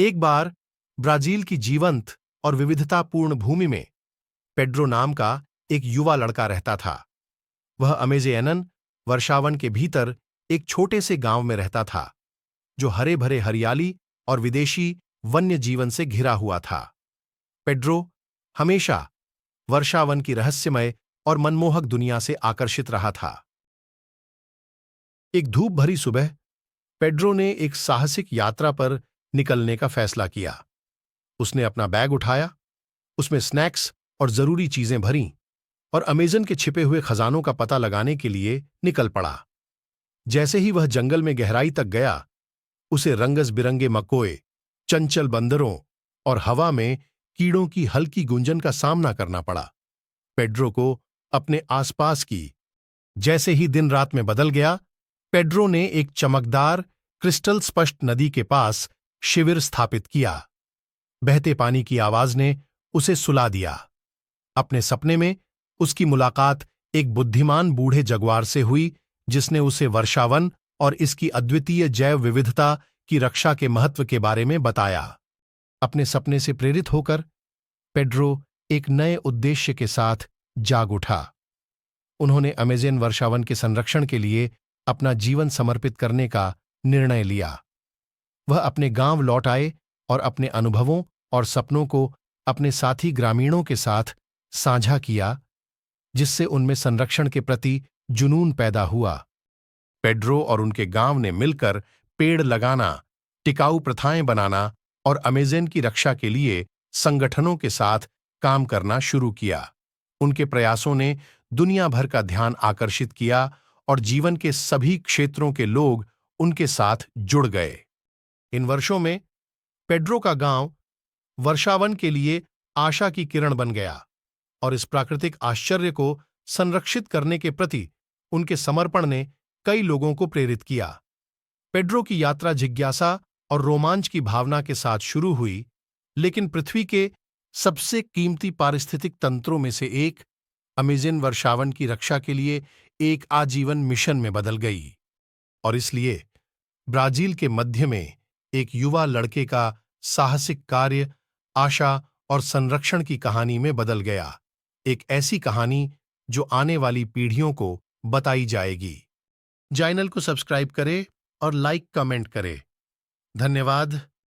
एक बार ब्राजील की जीवंत और विविधतापूर्ण भूमि में पेड्रो नाम का एक युवा लड़का रहता था। वह अमेज़ेनन वर्षावन के भीतर एक छोटे से गांव में रहता था, जो हरे भरे हरियाली और विदेशी वन्य जीवन से घिरा हुआ था। पेड्रो हमेशा वर्षावन की रहस्यमय और मनमोहक दुनिया से आकर्षित रहा था। एक धूप भरी सुबह पेड्रो ने एक साहसिक यात्रा पर निकलने का फैसला किया। उसने अपना बैग उठाया, उसमें स्नैक्स और जरूरी चीजें भरीं और अमेज़न के छिपे हुए खजानों का पता लगाने के लिए निकल पड़ा। जैसे ही वह जंगल में गहराई तक गया, उसे रंगस बिरंगे मकोए, चंचल बंदरों और हवा में कीड़ों की हल्की गूंजन का सामना करना पड़ा। पेड्रो को अपने आसपास की जैसे ही दिन रात में बदल गया, पेड्रो ने एक चमकदार क्रिस्टल स्पष्ट नदी के पास शिविर स्थापित किया। बहते पानी की आवाज ने उसे सुला दिया। अपने सपने में उसकी मुलाकात एक बुद्धिमान बूढ़े जगुआर से हुई, जिसने उसे वर्षावन और इसकी अद्वितीय जैव विविधता की रक्षा के महत्व के बारे में बताया। अपने सपने से प्रेरित होकर पेड्रो एक नए उद्देश्य के साथ जाग उठा। उन्होंने अमेज़न वर्षावन के संरक्षण के लिए अपना जीवन समर्पित करने का निर्णय लिया। वह अपने गांव लौट आए और अपने अनुभवों और सपनों को अपने साथी ग्रामीणों के साथ साझा किया, जिससे उनमें संरक्षण के प्रति जुनून पैदा हुआ। पेड्रो और उनके गांव ने मिलकर पेड़ लगाना, टिकाऊ प्रथाएं बनाना और अमेज़न की रक्षा के लिए संगठनों के साथ काम करना शुरू किया। उनके प्रयासों ने दुनिया भर का ध्यान आकर्षित किया और जीवन के सभी क्षेत्रों के लोग उनके साथ जुड़ गए। इन वर्षों में पेड्रो का गांव वर्षावन के लिए आशा की किरण बन गया और इस प्राकृतिक आश्चर्य को संरक्षित करने के प्रति उनके समर्पण ने कई लोगों को प्रेरित किया। पेड्रो की यात्रा जिज्ञासा और रोमांच की भावना के साथ शुरू हुई, लेकिन पृथ्वी के सबसे कीमती पारिस्थितिक तंत्रों में से एक अमेज़न वर्षावन की रक्षा के लिए एक आजीवन मिशन में बदल गई। और इसलिए ब्राजील के मध्य में एक युवा लड़के का साहसिक कार्य आशा और संरक्षण की कहानी में बदल गया। एक ऐसी कहानी जो आने वाली पीढ़ियों को बताई जाएगी। चैनल को सब्सक्राइब करें और लाइक कमेंट करें। धन्यवाद।